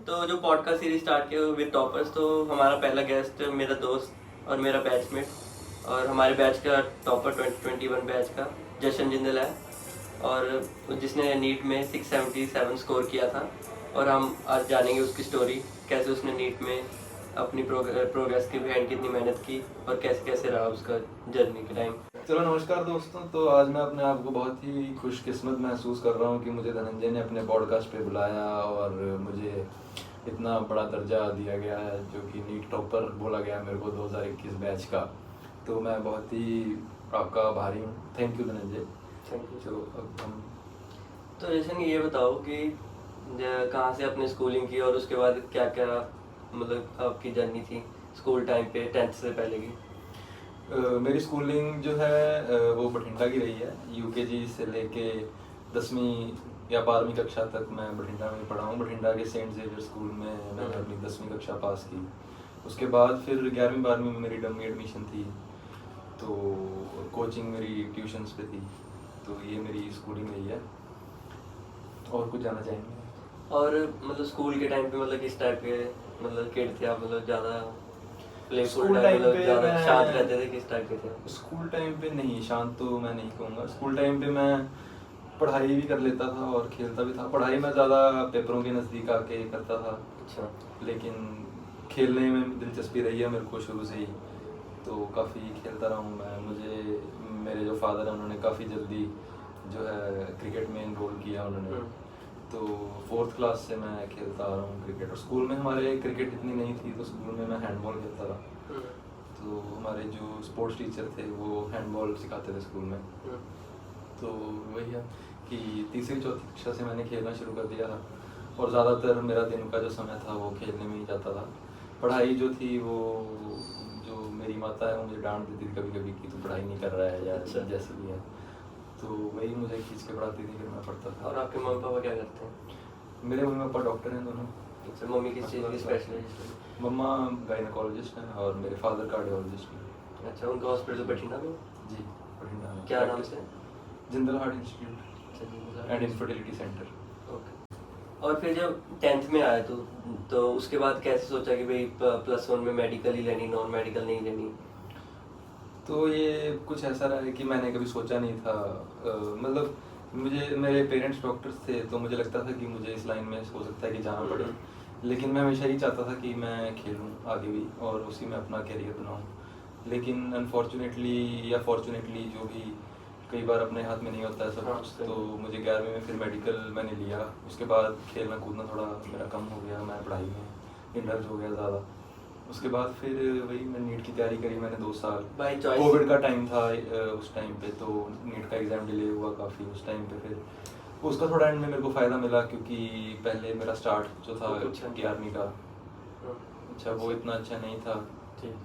तो जो podcast series start किया विद टॉपर्स, तो हमारा पहला गेस्ट मेरा दोस्त और मेरा बैचमेट और हमारे बैच का टॉपर 2021 बैच का जशन जिंदल है, और जिसने नीट में 677 स्कोर किया था। और हम आज जानेंगे उसकी स्टोरी, कैसे उसने नीट में अपनी प्रोग्रेस की बिहाइंड कितनी मेहनत की और कैसे कैसे रहा उसका जर्नी के टाइम। चलो नमस्कार दोस्तों। तो आज मैं अपने आप को बहुत ही खुशकिस्मत महसूस कर रहा हूँ कि मुझे धनंजय ने अपने पॉडकास्ट पे बुलाया और मुझे इतना बड़ा दर्जा दिया गया है जो कि नीट टॉपर बोला गया मेरे को 2021 बैच का। तो मैं बहुत ही आपका आभारी हूँ। Thank you Dhananjay. Thank you. तो अब हम तो जैसे ये बताओ कि कहाँ से अपनी स्कूलिंग की और उसके बाद क्या क्या मतलब आपकी जर्नी थी स्कूल टाइम पे 10th से पहले की। मेरी स्कूलिंग जो है वो बठिंडा की रही है। यूकेजी से लेके 10वीं या 12वीं कक्षा तक मैं बठिंडा में पढ़ा हूँ। बठिंडा के सेंट जेवियर स्कूल में मैंने अपनी 10वीं कक्षा पास की। उसके बाद फिर 11वीं 12वीं में मेरी डमी एडमिशन थी, तो कोचिंग मेरी ट्यूशन्स पे थी। तो ये मेरी स्कूलिंग रही है। और कुछ जानना चाहेंगे? और मतलब स्कूल के टाइम पे मतलब किस टाइप के मतलब किड थे आप, मतलब ज़्यादा प्लेफुल स्कूल टाइम मतलब पे ज़्यादा मैं शांत रहते थे, किस टाइप के थे? स्कूल टाइम पे नहीं, शांत तो मैं नहीं कहूँगा। स्कूल टाइम पे मैं पढ़ाई भी कर लेता था और खेलता भी था। पढ़ाई में ज़्यादा पेपरों के नज़दीक आके करता था। अच्छा। लेकिन खेलने में दिलचस्पी रही है मेरे को शुरू से ही, तो काफ़ी खेलता रहा हूँ मैं। मुझे मेरे जो फादर हैं उन्होंने काफ़ी जल्दी जो है क्रिकेट में इन्वॉल्व किया उन्होंने। तो 4th क्लास से मैं खेलता आ रहा हूँ क्रिकेट। और स्कूल में हमारे क्रिकेट इतनी नहीं थी, तो स्कूल में मैं हैंडबॉल खेलता था। तो हमारे जो स्पोर्ट्स टीचर थे वो हैंडबॉल सिखाते थे स्कूल में। तो वही है कि 3री 4थी कक्षा से मैंने खेलना शुरू कर दिया था और ज़्यादातर मेरा दिन का जो समय था वो खेलने में ही जाता था। पढ़ाई जो थी वो जो मेरी माता है वो मुझे डांट देती थी कभी कभी कि तू पढ़ाई नहीं कर रहा है या अच्छा। जैसे भी है, तो वही मुझे खींच के पढ़ाती थी, फिर मैं पढ़ता था। और आपके मम्मी पापा क्या करते हैं? मेरे मम्मी पापा डॉक्टर हैं दोनों। अच्छा, मम्मी किस चीज़ की स्पेशलिस्ट है? मम्मा गायनोकोलॉजिस्ट हैं और मेरे फादर कार्डियोलॉजिस्ट हैं। अच्छा, उनका हॉस्पिटल बठिंडा में? जी, बठिंडा में। क्या नाम से? जिंदल हार्ट इंस्टीट्यूट अच्छा, Jindal and heart. Infertility centre. Okay. और फिर जब 10th में आया तो उसके बाद कैसे सोचा कि भाई +1 में मेडिकल ही लेनी, नॉन मेडिकल नहीं लेनी? तो ये कुछ ऐसा रहा है कि मैंने कभी सोचा नहीं था। मतलब मुझे मेरे पेरेंट्स डॉक्टर्स थे, तो मुझे लगता था कि मुझे इस लाइन में हो सकता है कि जाना पड़े। लेकिन मैं हमेशा ही चाहता था कि मैं खेलूं आगे भी और उसी में अपना करियर बनाऊं। लेकिन अनफॉर्चुनेटली या फॉर्चुनेटली जो भी कई बार अपने हाथ में नहीं होता है सब हाँ, कुछ, सही। तो मुझे 11वीं में फिर मेडिकल मैंने लिया। उसके बाद खेलना कूदना थोड़ा मेरा कम हो गया, मैं पढ़ाई में इंडल्ज हो गया ज़्यादा। उसके बाद फिर वही मैं नीट की तैयारी करी मैंने 2 साल। By choice? कोविड का टाइम था उस टाइम पे, तो नीट का एग्ज़ाम डिले हुआ काफ़ी उस टाइम पे। फिर उसका थोड़ा एंड में मेरे को फ़ायदा मिला क्योंकि पहले मेरा स्टार्ट जो था अच्छा। 11वीं का, अच्छा वो इतना अच्छा नहीं था। ठीक।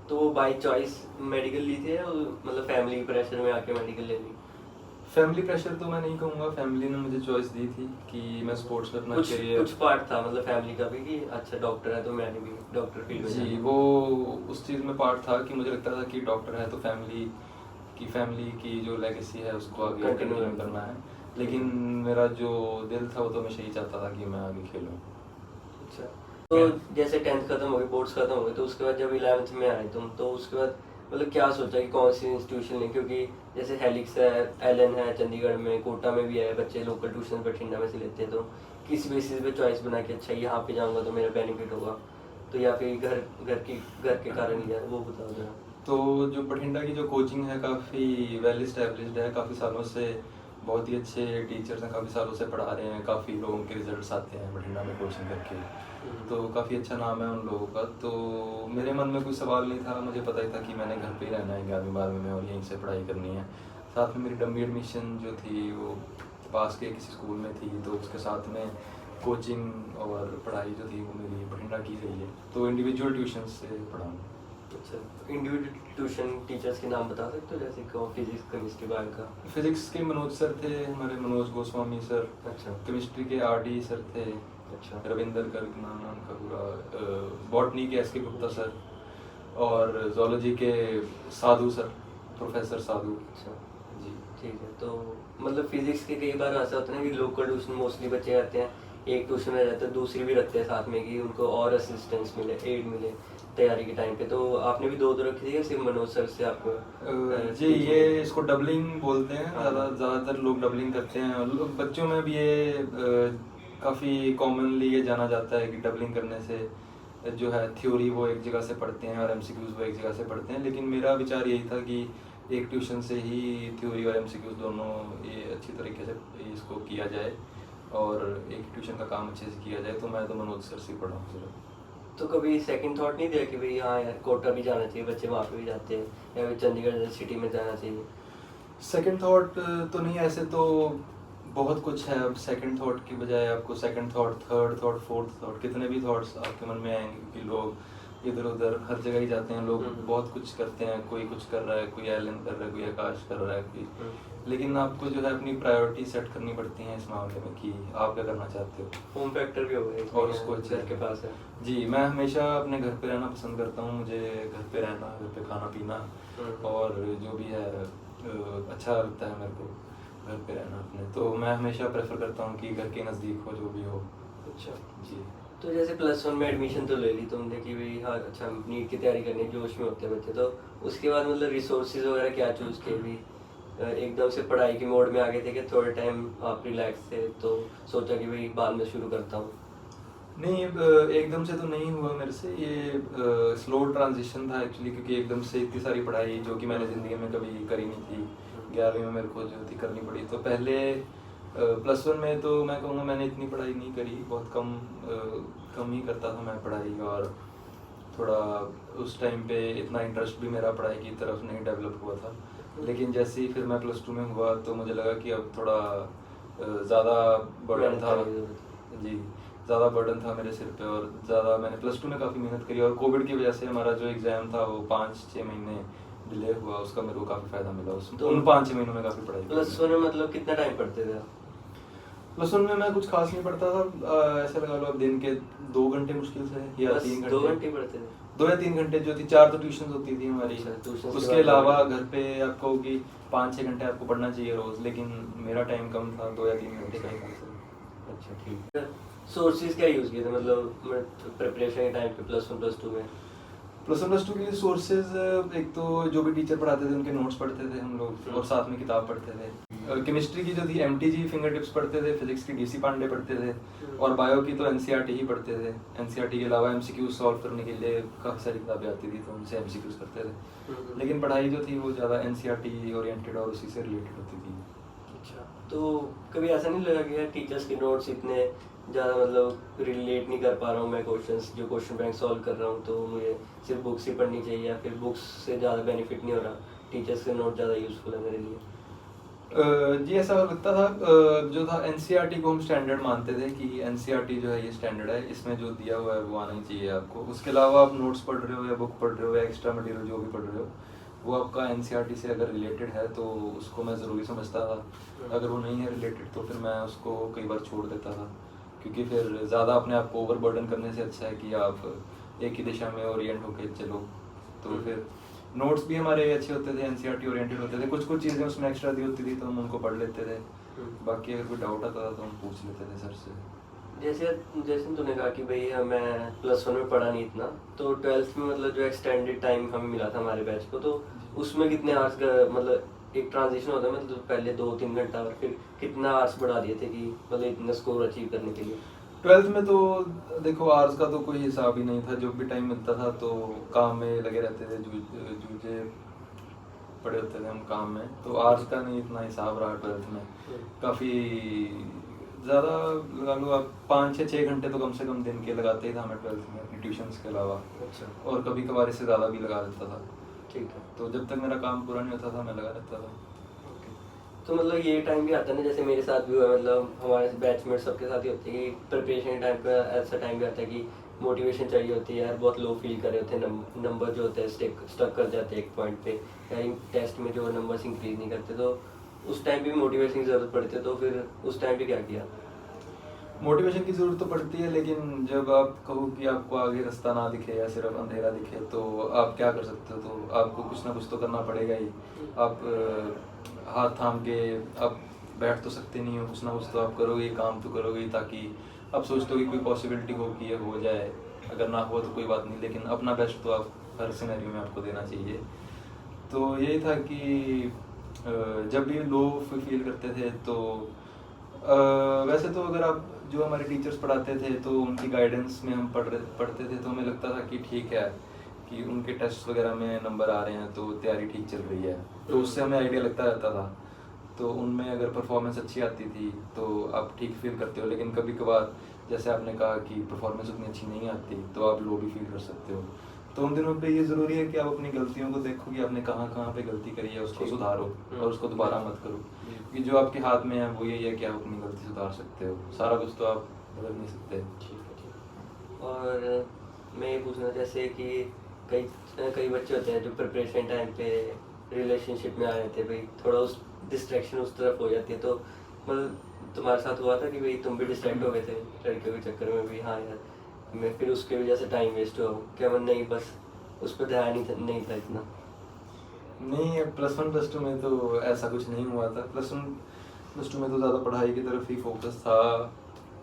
तो वो बाई चॉइस मेडिकल ली थी या मतलब फैमिली के प्रेशर में आके मेडिकल ले ली? फैमिली प्रेशर तो मैं नहीं कहूँगा, फैमिली ने मुझे चॉइस दी थी कि मैं स्पोर्ट्स में अपना करियर। कुछ पार्ट था मतलब फैमिली का भी कि अच्छा डॉक्टर है तो मैंने भी डॉक्टर फील्ड में जी, जाना। वो उस चीज़ में पार्ट था कि मुझे लगता था कि डॉक्टर है तो फैमिली की जो लेगेसी है उसको आगे Continue कंटिन्यू करना है। लेकिन मेरा जो दिल था वो तो हमेशा ही चाहता था कि मैं आगे खेलूँ। अच्छा। तो जैसे 10th खत्म हो गई, बोर्ड्स खत्म हो गए, तो उसके बाद जब 11th में आए तुम, तो उसके बाद मतलब क्या सोचा कि कौन सी इंस्टीट्यूशन लें? क्योंकि जैसे हेलिक्स है, एलन है चंडीगढ़ में, कोटा में भी है, बच्चे लोकल ट्यूशन बठिंडा में से लेते हैं, तो किस बेसिस पे चॉइस बना कि अच्छा यहाँ पे जाऊँगा तो मेरा बेनिफिट होगा, तो या फिर घर के कारण ही है, वो बताओ जरा। तो जो बठिंडा की जो कोचिंग है काफ़ी वेल इस्टेब्लिश्ड है, काफ़ी सालों से बहुत ही अच्छे टीचर्स हैं, काफ़ी सालों से पढ़ा रहे हैं, काफ़ी लोगों के रिजल्ट्स आते हैं बठिंडा में कोचिंग करके, तो काफ़ी अच्छा नाम है उन लोगों का। तो मेरे मन में कोई सवाल नहीं था, मुझे पता ही था कि मैंने घर पे ही रहना है 11वीं 12वीं में और यहीं से पढ़ाई करनी है। साथ में मेरी डमी एडमिशन जो थी वो पास के किसी स्कूल में थी, तो उसके साथ में कोचिंग और पढ़ाई जो थी वो मेरी बठिंडा की रही है। तो इंडिविजुअल ट्यूशन से पढ़ा हूँ। अच्छा, इंडिविजुअल ट्यूशन टीचर्स के नाम बता सकते हो, जैसे फिजिक्स केमिस्ट्री बायो का? फिजिक्स के मनोज सर थे हमारे, मनोज गोस्वामी सर। अच्छा। केमिस्ट्री के आरडी सर थे, अच्छा। रविंदर गर्ग नाम है उनका पूरा। बॉटनी के एसके गुप्ता सर और जोलॉजी के साधु सर, प्रोफेसर साधु। अच्छा जी ठीक है। तो मतलब फिजिक्स के कई बार ऐसा होता है ना कि लोकल ट्यूशन मोस्टली बच्चे आते हैं एक ट्यूशन में रहते हैं, दूसरी भी रखते हैं साथ में कि उनको और असिस्टेंस मिले, एड मिले तैयारी के टाइम पे। तो आपने भी दो रखी थी या सिर्फ मनोज सर से आपको? जी, ये इसको डबलिंग बोलते हैं। हाँ। ज़्यादातर लोग डबलिंग करते हैं और बच्चों में भी ये काफ़ी कॉमनली ये जाना जाता है कि डबलिंग करने से जो है थ्योरी वो एक जगह से पढ़ते हैं और एमसीक्यूज़ वो एक जगह से पढ़ते हैं। लेकिन मेरा विचार यही था कि एक ट्यूशन से ही थ्योरी और एमसीक्यूज़ दोनों ये अच्छी तरीके से इसको किया जाए और एक ट्यूशन का काम अच्छे से किया जाए। तो मैं तो मनोज सर से पढ़ा हूँ सिर्फ। तो कभी सेकंड थॉट नहीं दिया कि भाई हाँ यार कोटा भी जाना चाहिए, बच्चे वहाँ पे भी जाते हैं, या फिर चंडीगढ़ सिटी में जाना चाहिए? सेकंड थॉट तो नहीं, ऐसे तो बहुत कुछ है। अब सेकंड थॉट की बजाय आपको second thought, third thought, fourth thought, कितने भी थॉट्स आपके मन में आएंगे, क्योंकि लोग इधर उधर हर जगह ही जाते हैं। लोग बहुत कुछ करते हैं, कोई कुछ कर रहा है, कोई एलन कर रहा है, कोई आकाश कर रहा है, कोई। लेकिन आपको जो है अपनी प्रायोरिटी सेट करनी पड़ती है इस मामले में कि आप क्या करना चाहते हो। होम फैक्टर भी हो गया और उसको अच्छे घर के पास है। जी, मैं हमेशा अपने घर पे रहना पसंद करता हूँ। मुझे घर पे रहना, घर पे खाना पीना और जो भी है अच्छा लगता है मेरे को घर पे रहना अपने। तो मैं हमेशा प्रेफर करता हूँ कि घर के नज़दीक हो जो भी हो। अच्छा जी। तो जैसे +1 में एडमिशन तो ले ली तुमने कि भाई हाँ अच्छा नीट की तैयारी करनी है, जोश में होते हैं बच्चे, तो उसके बाद मतलब रिसोर्सेज वगैरह क्या चूज़ किए भी? एकदम से पढ़ाई के मोड में आ गए थे कि थोड़े टाइम आप रिलैक्स थे तो सोचा कि भाई बाद में शुरू करता हूँ? नहीं, एकदम से तो नहीं हुआ मेरे से। ये स्लो ट्रांजिशन था एक्चुअली, क्योंकि एकदम से इतनी सारी पढ़ाई जो कि मैंने ज़िंदगी में कभी करी नहीं थी, 11वीं में मेरे को जो थी करनी पड़ी। तो पहले +1 में तो मैं कहूँगा मैंने इतनी पढ़ाई नहीं करी, बहुत कम ही करता था मैं पढ़ाई। और थोड़ा उस टाइम पे इतना इंटरेस्ट भी मेरा पढ़ाई की तरफ नहीं डेवलप हुआ था। लेकिन जैसे ही फिर मैं +2 में हुआ तो मुझे लगा कि अब थोड़ा ज़्यादा बर्डन था। जी, ज़्यादा बर्डन था मेरे सिर पे और ज़्यादा मैंने +2 में काफ़ी मेहनत करी। और कोविड की वजह से हमारा जो एग्ज़ाम था वो 5-6 महीने डिले हुआ, उसका मेरे को काफ़ी फ़ायदा मिला। तो उन 5-6 महीनों में काफ़ी पढ़ाई की। +1 में मतलब कितना टाइम पढ़ते थे आप? +1 में मैं कुछ खास नहीं पढ़ता था। ऐसे लगा लो अब दिन के 2 घंटे मुश्किल से या बस 3 2 घंटे। घंटे पढ़ते थे? 2 या 3 घंटे जो थी, 4 तो ट्यूशन होती थी हमारी। अच्छा, ट्यूशन्स के उसके बाद अलावा पढ़ते घर पे आप कहो कि 5-6 घंटे आपको पढ़ना चाहिए रोज़, लेकिन मेरा टाइम कम था, 2 या 3 घंटे का ही था सिर्फ। अच्छा ठीक है। सोर्सेज क्या यूज़ किए थे मतलब प्रिपरेशन के टाइम पे +1 +2 में? +1 +2 के लिए सोर्सेज, एक तो जो भी टीचर पढ़ाते थे उनके नोट्स पढ़ते थे हम लोग और साथ में किताब पढ़ते थे। केमिस्ट्री की जो थी MTG फिंगर टिप्स पढ़ते थे, फिजिक्स की DC पांडे पढ़ते थे और बायो की तो NCERT ही पढ़ते थे। NCERT के अलावा MCQ सॉल्व करने के लिए काफ़ी सारी किताबें आती थी तो उनसे MCQs करते थे। लेकिन पढ़ाई जो थी वो ज़्यादा NCERT ओरिएंटेड और उसी से रिलेटेड होती थी। अच्छा तो कभी ऐसा नहीं लगा कि यार टीचर्स के नोट्स इतने ज़्यादा मतलब रिलेट नहीं कर पा रहा हूँ मैं क्वेश्चंस, जो क्वेश्चन बैंक सॉल्व कर रहा हूँ, तो मुझे सिर्फ बुक्स ही पढ़नी चाहिए, या फिर बुक्स से ज़्यादा बेनिफिट नहीं हो रहा, टीचर्स के नोट ज़्यादा यूज़फुल है मेरे लिए? जी, ऐसा लगता था। जो था NCERT को हम स्टैंडर्ड मानते थे कि NCERT जो है ये स्टैंडर्ड है, इसमें जो दिया हुआ है वो आना ही चाहिए आपको। उसके अलावा आप नोट्स पढ़ रहे हो या बुक पढ़ रहे हो या एक्स्ट्रा मटेरियल जो भी पढ़ रहे हो वो आपका NCERT से अगर रिलेटेड है तो उसको मैं ज़रूरी समझता था। अगर वो नहीं है रिलेटेड तो फिर मैं उसको कई बार छोड़ देता था, क्योंकि फिर ज़्यादा अपने आप को ओवर बर्डन करने से अच्छा है कि आप एक ही दिशा में ओरिएंट होकर चलो। तो फिर नोट्स भी हमारे अच्छे होते थे, NCERT ओरिएंटेड होते थे। कुछ चीज़ें उसमें एक्स्ट्रा दी होती थी तो हम उनको पढ़ लेते थे। बाकी अगर कोई डाउट आता था तो हम पूछ लेते थे सर से। जैसे जैसे तूने कहा कि भाई मैं +1 में पढ़ा नहीं इतना, तो 12th में मतलब जो एक्सटेंडेड टाइम हमें मिला था हमारे बैच को, तो उसमें कितने आवर्स का मतलब एक ट्रांजिशन होता है, मतलब पहले 2-3 घंटा और फिर कितना आवर्स बढ़ा दिए थे कि मतलब इतना स्कोर अचीव करने के लिए? 12th में तो देखो आवर्स का तो कोई हिसाब ही नहीं था। जो भी टाइम मिलता था तो काम में लगे रहते थे, जूझे पड़े होते थे हम काम में। तो आवर्स का नहीं इतना हिसाब रहा 12th में। काफ़ी ज़्यादा लगा लो आप 5-6 घंटे तो कम से कम दिन के लगाते ही था मैं 12th में अपनी ट्यूशन्स के अलावा। अच्छा और कभी कभार इससे ज़्यादा भी लगा देता था। ठीक है। तो जब तक मेरा काम पूरा नहीं होता था मैं लगा रहता था। तो मतलब ये टाइम भी आता है ना, जैसे मेरे साथ भी हुआ, मतलब हमारे बैचमेट सबके साथ ही होती है कि प्रिपरेशन के टाइम पे ऐसा टाइम भी आता है कि मोटिवेशन चाहिए होती है यार, बहुत लो फील कर रहे होते हैं, नंबर जो होते हैं स्टक कर जाते हैं एक पॉइंट पे, या टेस्ट में जो नंबर्स इंक्रीज नहीं करते, तो उस टाइम भी मोटिवेशन की ज़रूरत पड़ती है। तो फिर उस टाइम पे क्या किया? मोटिवेशन की ज़रूरत तो पड़ती है, लेकिन जब आप कहो कि आपको आगे रास्ता ना दिखे या सिर्फ अंधेरा दिखे तो आप क्या कर सकते हो? तो आपको कुछ ना कुछ तो करना पड़ेगा ही। आप हाथ थाम के आप बैठ तो सकते नहीं हो, कुछ ना कुछ तो आप करोगे, काम तो करोगे ही, ताकि आप सोचते हो कि कोई पॉसिबिलिटी हो कि ये हो जाए, अगर ना हो तो कोई बात नहीं, लेकिन अपना बेस्ट तो आप हर सिनेरियो में आपको देना चाहिए। तो यही था कि जब भी लो फील करते थे तो वैसे तो अगर आप जो हमारे टीचर्स पढ़ाते थे तो उनकी गाइडेंस में हम पढ़ते थे, तो हमें लगता था कि ठीक है कि उनके टेस्ट वगैरह में नंबर आ रहे हैं तो तैयारी ठीक चल रही है, तो उससे हमें आइडिया लगता रहता था। तो उनमें अगर परफॉर्मेंस अच्छी आती थी तो आप ठीक फील करते हो, लेकिन कभी कभार जैसे आपने कहा कि परफॉर्मेंस उतनी अच्छी नहीं आती तो आप लो भी फील कर सकते हो। तो उन दिनों पे ये ज़रूरी है कि आप अपनी गलतियों को देखो कि आपने कहाँ कहाँ पे गलती करी है, उसको सुधारो और उसको दोबारा मत करो, क्योंकि जो आपके हाथ में है वो यही है कि आप अपनी गलती सुधार सकते हो, सारा कुछ तो आप बदल नहीं सकते। और मैं ये पूछना जैसे कि कई कई बच्चे होते हैं जो प्रिपरेशन टाइम पे रिलेशनशिप में आ रहे थे भाई, थोड़ा उस डिस्ट्रैक्शन उस तरफ हो जाती है, तो मतलब तुम्हारे साथ हुआ था कि भाई तुम भी डिस्ट्रैक्ट हो गए थे लड़कियों के चक्कर में भी, हाँ यार मैं फिर उसके वजह से टाइम वेस्ट हुआ क्या, मन नहीं बस उस पर ध्यान नहीं था इतना? नहीं, +1 +2 में तो ऐसा कुछ नहीं हुआ था। +1 +2 में तो ज़्यादा पढ़ाई की तरफ ही फोकस था,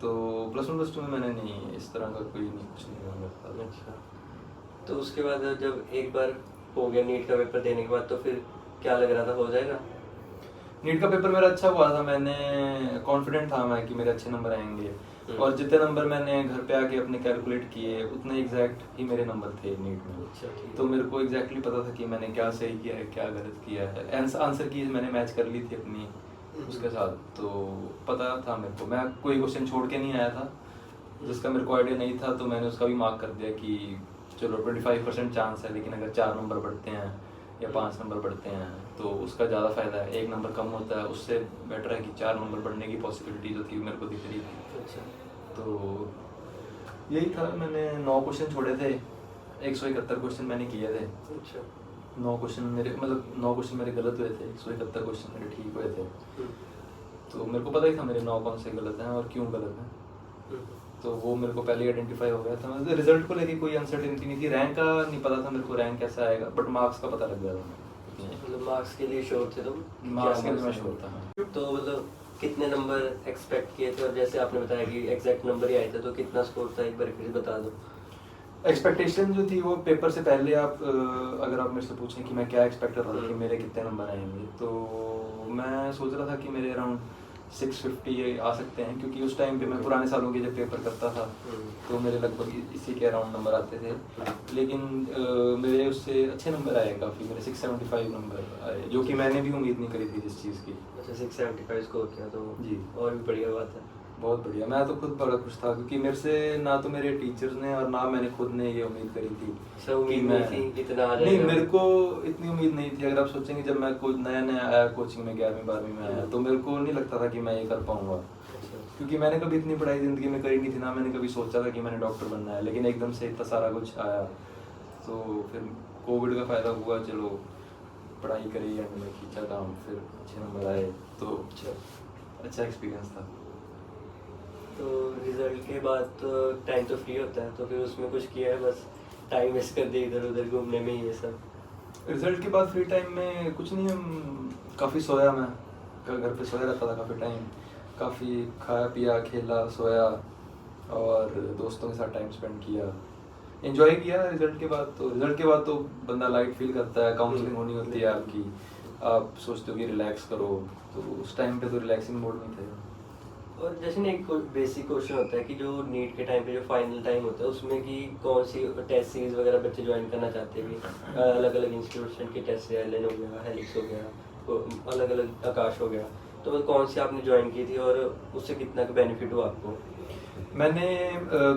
तो +1 +2 में मैंने नहीं इस तरह का कोई नहीं कुछ नहीं हुआ था। अच्छा, तो उसके बाद जब एक बार हो गया नीट का पेपर देने के बाद, तो फिर क्या लग रहा था हो जाएगा? नीट का पेपर मेरा अच्छा हुआ था, मैंने कॉन्फिडेंट था मैं कि मेरे अच्छे नंबर आएंगे, और जितने नंबर मैंने घर पे आके अपने कैलकुलेट किए उतने एग्जैक्ट ही मेरे नंबर थे नीट में। अच्छा, ठीक। तो मेरे को एग्जैक्टली पता था कि मैंने क्या सही किया है क्या गलत किया है, आंसर की मैंने मैच कर ली थी अपनी उसके साथ, तो पता था मेरे को, मैं कोई क्वेश्चन छोड़ के नहीं आया था जिसका मेरे को आइडिया नहीं था, तो मैंने उसका भी मार्क कर दिया कि चलो 25% चांस है, लेकिन अगर 4 नंबर बढ़ते हैं या 5 नंबर बढ़ते हैं तो उसका ज़्यादा फ़ायदा है, 1 नंबर कम होता है, उससे बेटर है कि 4 नंबर बढ़ने की पॉसिबिलिटी जो थी मेरे को दिख रही थी। अच्छा, तो यही था, मैंने 9 क्वेश्चन छोड़े थे, 171 क्वेश्चन मैंने किए थे। अच्छा। 9 क्वेश्चन मेरे मतलब 9 क्वेश्चन मेरे गलत हुए थे, 171 क्वेश्चन मेरे ठीक हुए थे। तो मेरे को पता ही था मेरे 9 कौन से गलत हैं और क्यों गलत हैं, तो वो मेरे को पहले ही आइडेंटिफाई हो गया था। मतलब रिजल्ट को लेके कोई अनसर्टेनिटी नहीं थी, रैंक का नहीं पता था मेरे को रैंक कैसा आएगा, बट मार्क्स का पता लग गया था। मतलब मार्क्स के लिए श्योर थे तुम? मार्क्स के लिए मैं श्योर था। तो मतलब कितने नंबर एक्सपेक्ट किए थे, और जैसे आपने बताया कि एग्जैक्ट नंबर ही आए थे, तो कितना स्कोर था एक बार फिर बता दो। एक्सपेक्टेशन जो थी वो पेपर से पहले आप अगर आप मेरे से पूछें कि मैं क्या एक्सपेक्ट कर रहा था कि मेरे कितने नंबर आएंगे, तो मैं सोच रहा था कि मेरे अराउंड 650 आ सकते हैं, क्योंकि उस टाइम पे मैं पुराने सालों के जब पेपर करता था तो मेरे लगभग इसी के अराउंड नंबर आते थे, लेकिन मेरे उससे अच्छे नंबर आए काफ़ी, मेरे 675 नंबर आए, जो कि मैंने भी उम्मीद नहीं करी थी जिस चीज़ की। अच्छा, 675 स्कोर किया तो जी, और भी बढ़िया बात है। बहुत बढ़िया, मैं तो खुद बड़ा खुश था, क्योंकि मेरे से ना तो मेरे टीचर्स ने और ना मैंने खुद ने ये उम्मीद करी थी। अच्छा, उम्मीद कि नहीं थी इतना आ नहीं, जाएगा? मेरे को इतनी उम्मीद नहीं थी। अगर आप सोचेंगे जब मैं कोई नया नया आया कोचिंग में 11वीं 12वीं में आया, तो मेरे को नहीं लगता था कि मैं ये कर पाऊंगा, अच्छा। क्योंकि मैंने कभी इतनी पढ़ाई ज़िंदगी में करी नहीं थी, ना मैंने कभी सोचा था कि मैंने डॉक्टर बनना है, लेकिन एकदम से इतना सारा कुछ आया, तो फिर कोविड का फ़ायदा हुआ, चलो पढ़ाई करी एंड में खींचा काम, फिर अच्छे नंबर आए, तो अच्छा एक्सपीरियंस था। तो रिजल्ट के बाद तो टाइम तो फ्री होता है, तो फिर उसमें कुछ किया है, बस टाइम वेस्ट कर दिया इधर उधर घूमने में ये सब? रिजल्ट के बाद फ्री टाइम में कुछ नहीं, हम काफ़ी सोया, मैं घर पे सोया रहता था काफ़ी टाइम, काफ़ी खाया पिया खेला सोया और दोस्तों के साथ टाइम स्पेंड किया, एंजॉय किया। रिजल्ट के बाद तो बंदा लाइट फील करता है, काउंसलिंग होनी होती है आपकी, आप सोचते हो कि रिलैक्स करो, तो उस टाइम पे तो रिलैक्सिंग मोड में थे। और जैसे ना एक बेसिक क्वेश्चन होता है कि जो नीट के टाइम पे जो फाइनल टाइम होता है उसमें कि कौन सी टेस्ट सीरीज वगैरह बच्चे ज्वाइन करना चाहते हैं, अलग अलग इंस्टीट्यूशन के टेस्ट, एलन हो गया, हेलिक्स हो गया, अलग अलग आकाश हो गया, तो कौन सी आपने ज्वाइन की थी और उससे कितना बेनिफिट हुआ आपको? मैंने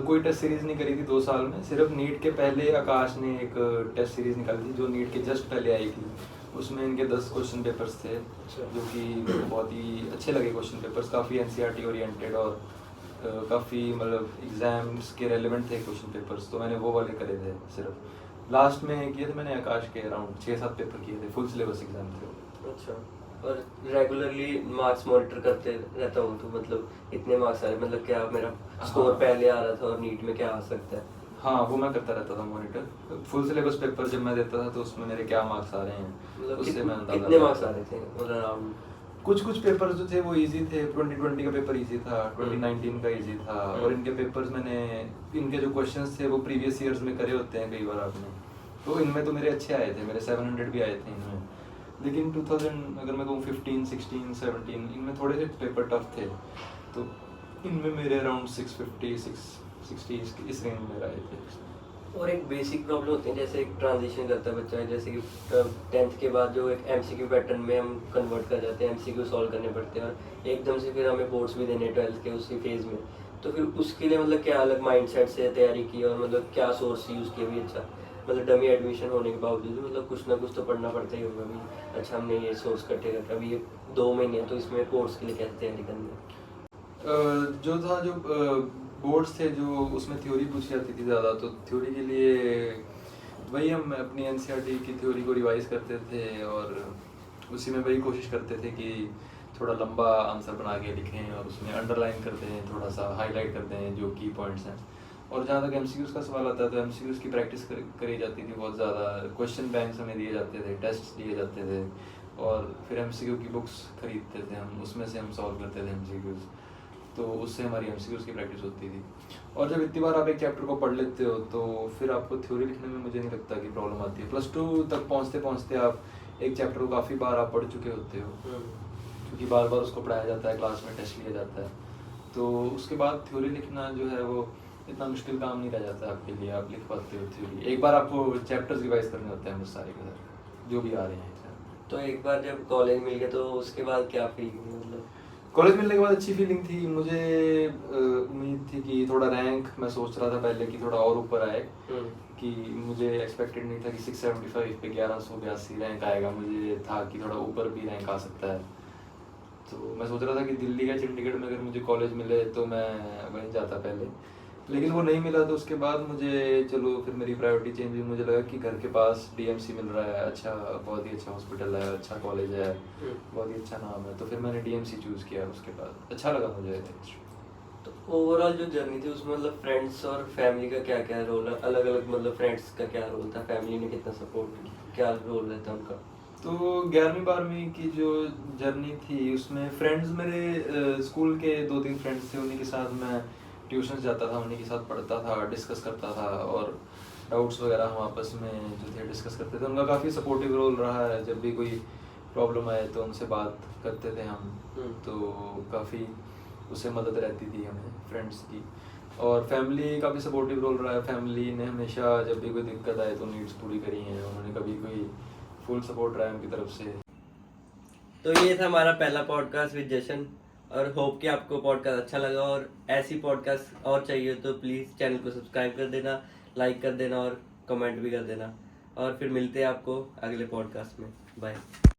कोई टेस्ट सीरीज़ नहीं करी थी 2 साल में, सिर्फ नीट के पहले आकाश ने एक टेस्ट सीरीज़ निकाली थी जो नीट के जस्ट पहले आई थी, उसमें इनके 10 क्वेश्चन पेपर्स थे, जो कि मेरे को बहुत ही अच्छे लगे क्वेश्चन पेपर्स, काफ़ी एनसीईआरटी ओरिएंटेड और काफ़ी मतलब एग्जाम्स के रेलेवेंट थे क्वेश्चन पेपर्स, तो मैंने वो वाले करे थे। सिर्फ लास्ट में किए थे मैंने आकाश के अराउंड 6-7 पेपर किए थे, फुल सिलेबस एग्जाम थे। अच्छा, और रेगुलरली मार्क्स मॉनिटर करते रहता हूँ, तो मतलब इतने मार्क्स आ रहे, मतलब क्या मेरा स्कोर पहले आ रहा था और नीट में क्या आ सकता है? हाँ, वो मैं करता रहता था मॉनिटर, फुल सिलेबस पेपर जब मैं देता था तो उसमें मेरे क्या मार्क्स आ रहे हैं, मतलब उससे मैं अंदाजा कितने मार्क्स आ रहे थे मतलब अराउंड? कुछ कुछ पेपर्स जो थे वो इजी थे। 2020 का पेपर इजी था, 2019 का इजी था, और इनके पेपर्स इनके जो क्वेश्चंस थे वो प्रीवियस ईयर्स में करे होते हैं कई बार आपने, तो इनमें तो मेरे अच्छे आए थे, मेरे 700 भी आए थे इनमें। लेकिन 2000 अगर मैं कहूँ 15, 16, 17 इनमें थोड़े से पेपर टफ थे, तो इनमें मेरे अराउंड 650, 660 इस रेंज में आए थे। और एक बेसिक प्रॉब्लम होती है, जैसे एक ट्रांजिशन करता है बच्चा, जैसे कि 10th के बाद जो एक एमसीक्यू पैटर्न में हम कन्वर्ट कर जाते हैं, एमसीक्यू सॉल्व करने पड़ते हैं, और एकदम से फिर हमें बोर्ड्स भी देने 12th के उसी फेज़ में। तो फिर उसके लिए मतलब क्या अलग माइंडसेट से तैयारी की, और मतलब क्या सोर्स यूज़ किया भी अच्छा, मतलब डमी एडमिशन होने के बावजूद मतलब कुछ ना कुछ तो पढ़ना पड़ता ही होगा भी। अच्छा हमने ये सोर्स इकट्ठे करके अभी ये 2 महीने तो इसमें कोर्स के लिए कैसे तैयारी करनी है? जो था जो बोर्ड्स थे जो उसमें थ्योरी पूछी जाती थी ज़्यादा, तो थ्योरी के लिए वही हम अपनी एनसीईआरटी की थ्योरी को रिवाइज करते थे, और उसी में वही कोशिश करते थे कि थोड़ा लंबा आंसर बना के लिखें, और उसमें अंडरलाइन करते हैं, थोड़ा सा हाईलाइट करते हैं जो की पॉइंट्स हैं। और जहाँ तक एमसीक्यूज़ का सवाल आता है तो एमसीक्यूज़ की प्रैक्टिस करी जाती थी बहुत ज़्यादा। क्वेश्चन बैंक्स हमें दिए जाते थे, टेस्ट दिए जाते थे, और फिर एमसीक्यू की बुक्स खरीदते थे हम, उसमें से हम सॉल्व करते थे एमसीक्यूज़, तो उससे हमारी एमसीक्यूज़ की प्रैक्टिस होती थी। और जब इतनी बार आप एक चैप्टर को पढ़ लेते हो तो फिर आपको थ्योरी लिखने में मुझे नहीं लगता कि प्रॉब्लम आती है। +2 तक पहुँचते पहुँचते आप एक चैप्टर को काफ़ी बार आप पढ़ चुके होते हो, क्योंकि बार बार उसको पढ़ाया जाता है, क्लास में टेस्ट लिया जाता है, तो उसके बाद थ्योरी लिखना जो है वो इतना मुश्किल काम नहीं रह जाता आपके लिए, आप लिख पाते हो थ्योरी। एक बार आपको चैप्टर्स रिवाइज करने होते हैं बस सारे के सारे जो भी आ रहे हैं। तो एक बार जब कॉलेज मिल गया तो उसके बाद क्या फील, मतलब कॉलेज मिलने के बाद अच्छी फीलिंग थी मुझे। उम्मीद थी कि थोड़ा रैंक, मैं सोच रहा था पहले कि थोड़ा और ऊपर आए, कि मुझे एक्सपेक्टेड नहीं था कि 675 पे 1182 रैंक आएगा, मुझे था कि थोड़ा ऊपर भी रैंक आ सकता है। तो मैं सोच रहा था कि दिल्ली या चंडीगढ़ में अगर मुझे कॉलेज मिले तो मैं वहीं जाता पहले, लेकिन वो नहीं मिला। तो उसके बाद मुझे चलो फिर मेरी प्रायोरिटी चेंज हुई, मुझे लगा कि घर के पास डीएमसी मिल रहा है, अच्छा बहुत ही अच्छा हॉस्पिटल है, अच्छा कॉलेज है, बहुत ही अच्छा नाम है, तो फिर मैंने डीएमसी चूज़ किया। उसके बाद अच्छा लगा मुझे। तो ओवरऑल जो जर्नी थी उसमें मतलब फ्रेंड्स और फैमिली का क्या क्या रोल है, अलग अलग मतलब फ्रेंड्स का क्या रोल था, फैमिली ने कितना सपोर्ट, क्या रोल रहता उनका? तो 11वीं 12वीं की जो जर्नी थी उसमें फ्रेंड्स मेरे स्कूल के 2-3 फ्रेंड्स थे, उन्हीं के साथ मैं ट्यूशन जाता था, उन्हीं के साथ पढ़ता था, डिस्कस करता था, और डाउट्स वगैरह हम आपस में जो थे डिस्कस करते थे। उनका काफ़ी सपोर्टिव रोल रहा है, जब भी कोई प्रॉब्लम आए तो उनसे बात करते थे हम, तो काफ़ी उससे मदद रहती थी हमें फ्रेंड्स की। और फैमिली काफ़ी सपोर्टिव रोल रहा है, फैमिली ने हमेशा जब भी कोई दिक्कत आए तो नीड्स पूरी करी हैं उन्होंने, कभी कोई फुल सपोर्ट रहा है उनकी तरफ से। तो ये था हमारा पहला पॉडकास्ट विद जशन, और होप कि आपको पॉडकास्ट अच्छा लगा, और ऐसी पॉडकास्ट और चाहिए तो प्लीज़ चैनल को सब्सक्राइब कर देना, लाइक कर देना और कमेंट भी कर देना, और फिर मिलते हैं आपको अगले पॉडकास्ट में। बाय।